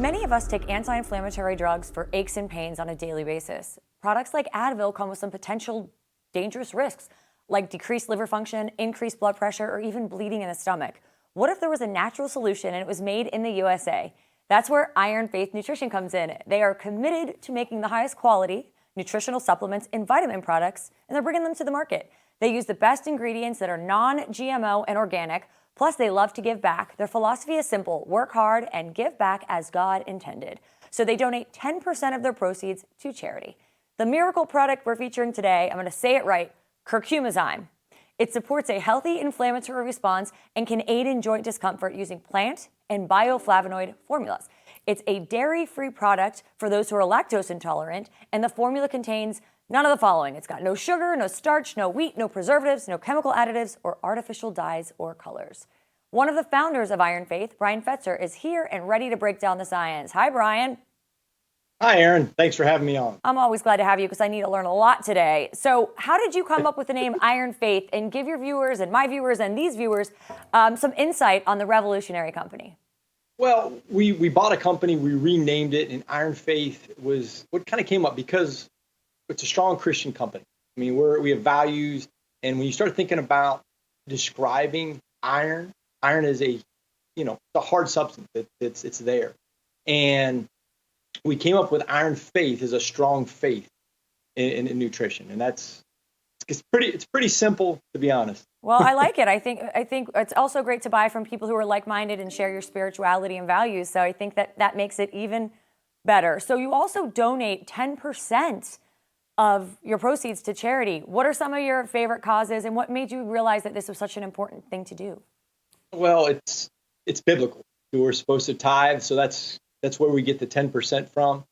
Many of us take anti-inflammatory drugs for aches and pains on a daily basis. Products like Advil come with some potential dangerous risks, like decreased liver function, increased blood pressure, or even bleeding in the stomach. What if there was a natural solution and it was made in the USA? That's where Iron Faith Nutrition comes in. They are committed to making the highest quality nutritional supplements and vitamin products, and they're bringing them to the market. They use the best ingredients that are non-GMO and organic. Plus, they love to give back. Their philosophy is simple: work hard and give back as God intended. So they donate 10% of their proceeds to charity. The miracle product we're featuring today, I'm going to say it right, Curcumizyme. It supports a healthy inflammatory response and can aid in joint discomfort using plant and bioflavonoid formulas. It's a dairy-free product for those who are lactose intolerant, and the formula contains none of the following. It's got no sugar, no starch, no wheat, no preservatives, no chemical additives, or artificial dyes or colors. One of the founders of Iron Faith, Brian Fetzer, is here and ready to break down the science. Hi, Brian. Hi, Aaron. Thanks for having me on. I'm always glad to have you because I need to learn a lot today. So how did you come up with the name Iron Faith, and give your viewers and my viewers and these viewers some insight on the revolutionary company? Well, we bought a company, we renamed it, and Iron Faith was what kind of came up because it's a strong Christian company. I mean, we have values, and when you start thinking about describing iron is a hard substance. It's there, and we came up with Iron Faith as a strong faith in nutrition, and it's pretty simple, to be honest. Well, I like it. I think it's also great to buy from people who are like-minded and share your spirituality and values. So I think that makes it even better. So you also donate 10% of your proceeds to charity. What are some of your favorite causes, and what made you realize that this was such an important thing to do? Well, it's biblical. We're supposed to tithe, so that's where we get the 10% from.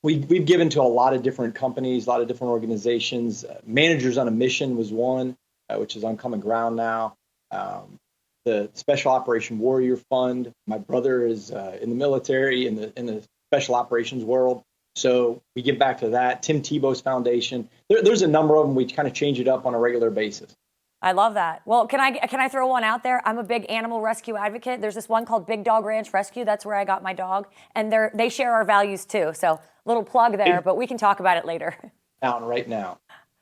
We've given to a lot of different companies, a lot of different organizations. Managers on a Mission was one, which is on common ground now. The Special Operation Warrior Fund. My brother is in the military in the special operations world, so we give back to that. Tim Tebow's foundation. There's a number of them. We kind of change it up on a regular basis. I love that. Well, can I throw one out there? I'm a big animal rescue advocate. There's this one called Big Dog Ranch Rescue. That's where I got my dog, and they share our values too. So little plug there, but we can talk about it later. Out right now.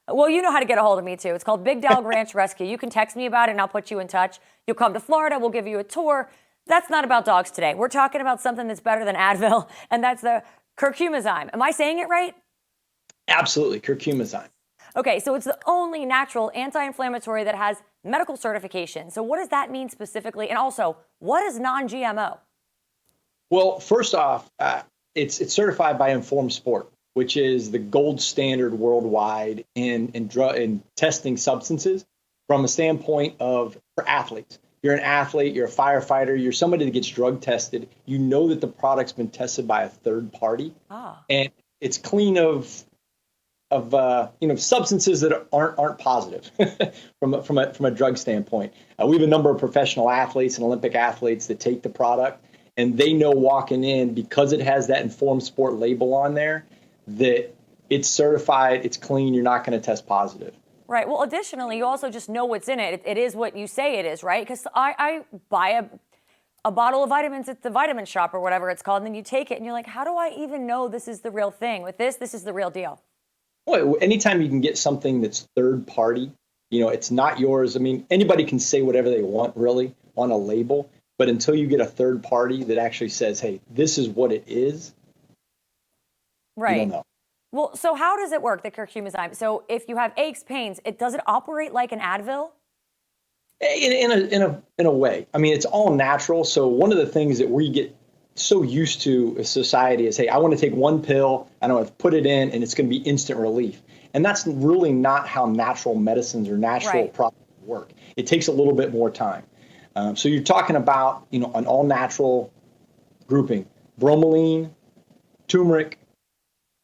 Well, you know how to get a hold of me too. It's called Big Dog Ranch Rescue. You can text me about it and I'll put you in touch. You'll come to Florida. We'll give you a tour. That's not about dogs today. We're talking about something that's better than Advil, and that's the Curcumizyme. Am I saying it right? Absolutely, Curcumizyme. Okay, so it's the only natural anti-inflammatory that has medical certification. So what does that mean specifically? And also, what is non-GMO? Well, first off, it's certified by Informed Sport, which is the gold standard worldwide in testing substances from a standpoint of for athletes. You're an athlete, you're a firefighter, you're somebody that gets drug tested. You know that the product's been tested by a third party, and it's clean of substances that aren't positive from a drug standpoint. We have a number of professional athletes and Olympic athletes that take the product, and they know walking in, because it has that Informed Sport label on there, that it's certified, it's clean, you're not going to test positive. Right. Well, additionally, you also just know what's in it. It is what you say it is, right? Because I buy a bottle of vitamins at the vitamin shop or whatever it's called, and then you take it and you're like, how do I even know this is the real thing? With this is the real deal. Well, anytime you can get something that's third party, it's not yours. I mean, anybody can say whatever they want really on a label, but until you get a third party that actually says, hey, this is what it is, right. You don't know. Well, so how does it work, the Curcumizyme? So if you have aches, pains, does it operate like an Advil? In a way. I mean, it's all natural. So one of the things that we get so used to as society is, hey, I want to take one pill, and I want to put it in, and it's going to be instant relief. And that's really not how natural medicines or natural products work. It takes a little bit more time. So you're talking about, an all-natural grouping: bromelain, turmeric,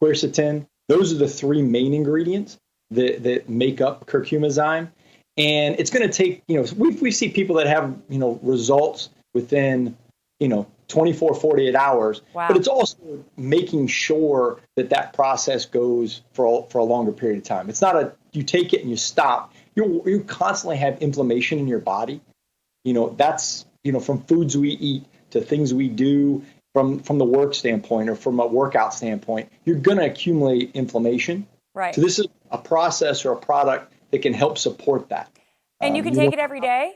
quercetin. Those are the three main ingredients that make up Curcumizyme. And it's going to take, we see people that have, results within, 24, 48 hours. Wow. But it's also making sure that process goes for a longer period of time. It's not you take it and you stop. You constantly have inflammation in your body. That's, from foods we eat to things we do. from the work standpoint or from a workout standpoint, you're going to accumulate inflammation. Right. So this is a process or a product that can help support that. And you can take it every day?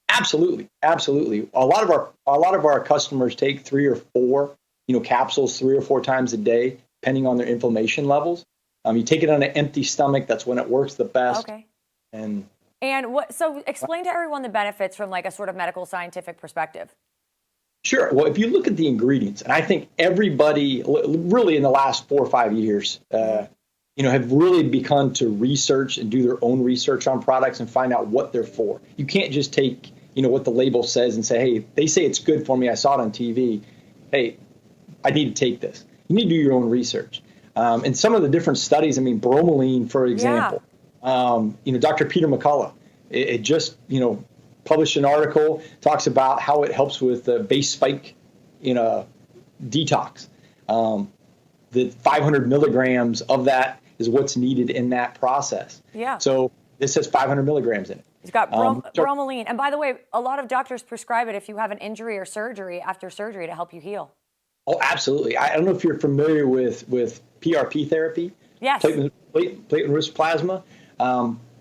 Absolutely. Absolutely. A lot of our customers take 3 or 4, capsules 3 or 4 times a day, depending on their inflammation levels. You take it on an empty stomach. That's when it works the best. Okay. And so explain to everyone the benefits from like a sort of medical scientific perspective. Sure. Well, if you look at the ingredients, and I think everybody really in the last 4 or 5 years, have really begun to research and do their own research on products and find out what they're for. You can't just take, what the label says and say, hey, they say it's good for me. I saw it on TV. Hey, I need to take this. You need to do your own research. And some of the different studies, bromelain, for example, Dr. Peter McCullough, it just, published an article, talks about how it helps with the base spike, detox. The 500 milligrams of that is what's needed in that process. Yeah. So this has 500 milligrams in it. It's got bromelain. And by the way, a lot of doctors prescribe it if you have an injury or surgery after surgery to help you heal. Oh, absolutely. I don't know if you're familiar with PRP therapy. Yes. Platelet-rich plasma.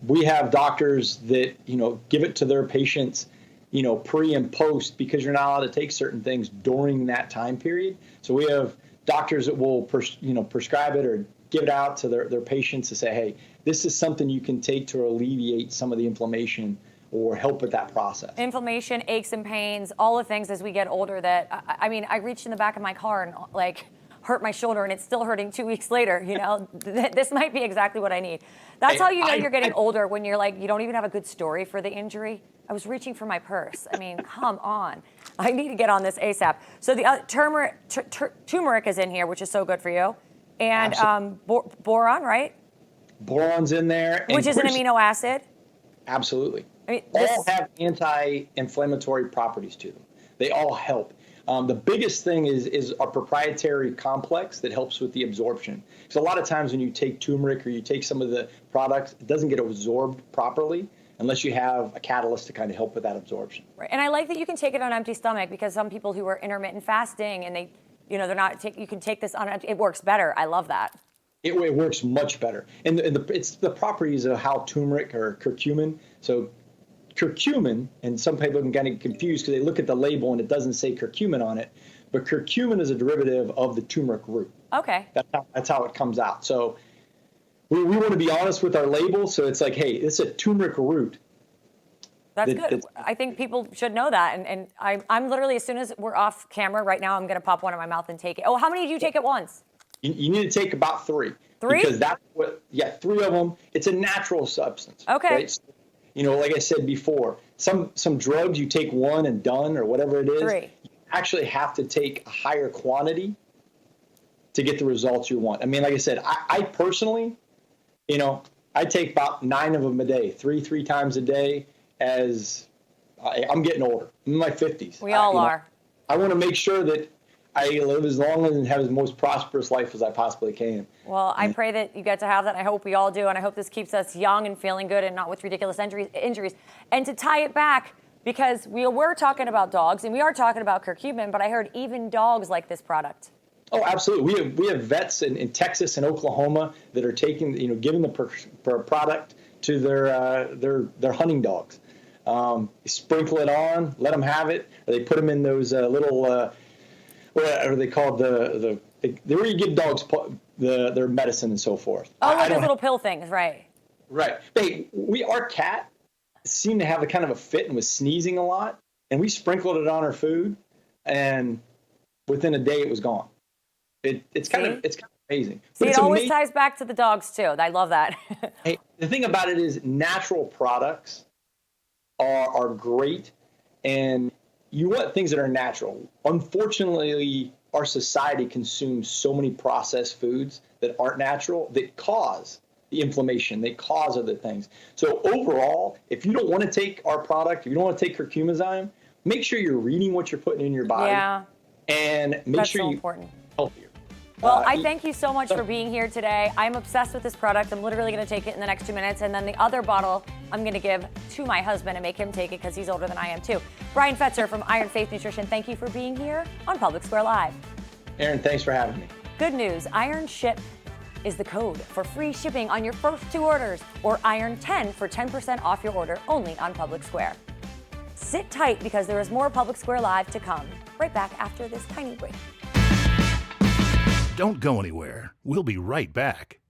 We have doctors that, give it to their patients, pre and post, because you're not allowed to take certain things during that time period. So we have doctors that will, prescribe it or give it out to their patients to say, hey, this is something you can take to alleviate some of the inflammation or help with that process. Inflammation, aches and pains, all the things as we get older that, I reached in the back of my car and hurt my shoulder and it's still hurting 2 weeks later, This might be exactly what I need. That's how you're getting older, when you're like, you don't even have a good story for the injury. I was reaching for my purse. Come on. I need to get on this ASAP. So the turmeric is in here, which is so good for you. And boron, right? Boron's in there. Which is an amino acid. Absolutely. All have anti-inflammatory properties to them. They all help. The biggest thing is a proprietary complex that helps with the absorption. Because a lot of times when you take turmeric or you take some of the products, it doesn't get absorbed properly unless you have a catalyst to kind of help with that absorption. Right. And I like that you can take it on an empty stomach, because some people who are intermittent fasting and they, they're not, you can take this on, it works better. I love that. It works much better. And it's the properties of how turmeric or curcumin. So curcumin, and some people can kind of get confused because they look at the label and it doesn't say curcumin on it, but curcumin is a derivative of the turmeric root. Okay. That's how it comes out. So we want to be honest with our label. So it's like, hey, it's a turmeric root. That's good. I think people should know that. And I'm literally, as soon as we're off camera right now, I'm going to pop one in my mouth and take it. Oh, how many do you take at once? You need to take about 3. 3? Because that's 3 of them. It's a natural substance. Okay. Right? So, like I said before, some drugs you take 1 and done or whatever it is. 3. You actually have to take a higher quantity to get the results you want. Like I said, I personally, I take about 9 of them a day, 3 times a day. As I'm getting older, I'm in my 50s. We all are. I want to make sure that I live as long and have as most prosperous life as I possibly can. Well, I pray that you get to have that. I hope we all do. And I hope this keeps us young and feeling good and not with ridiculous injuries. And to tie it back, because we're talking about dogs and we are talking about curcumin, but I heard even dogs like this product. Oh, absolutely. We have vets in Texas and Oklahoma that are taking, giving the product to their hunting dogs. Sprinkle it on, let them have it. Or they put them in those little, what are they called? Where you give dogs their medicine and so forth. Oh, like those little pill things, right? Right. Hey, our cat seemed to have a kind of a fit and was sneezing a lot, and we sprinkled it on her food, and within a day it was gone. It's kind of amazing. See, it always ties back to the dogs too. I love that. Hey, the thing about it is natural products are great, and you want things that are natural. Unfortunately, our society consumes so many processed foods that aren't natural that cause the inflammation, they cause other things. So overall, if you don't want to take our product, if you don't want to take Curcumizyme, make sure you're reading what you're putting in your body. Yeah. And make sure so you're important. healthier. Well, I thank you so much for being here today. I'm obsessed with this product. I'm literally going to take it in the next 2 minutes. And then the other bottle I'm going to give to my husband and make him take it because he's older than I am too. Brian Fetzer from Iron Faith Nutrition, thank you for being here on Public Square Live. Aaron, thanks for having me. Good news, Iron Ship is the code for free shipping on your first 2 orders, or Iron10 for 10% off your order only on Public Square. Sit tight because there is more Public Square Live to come. Right back after this tiny break. Don't go anywhere. We'll be right back.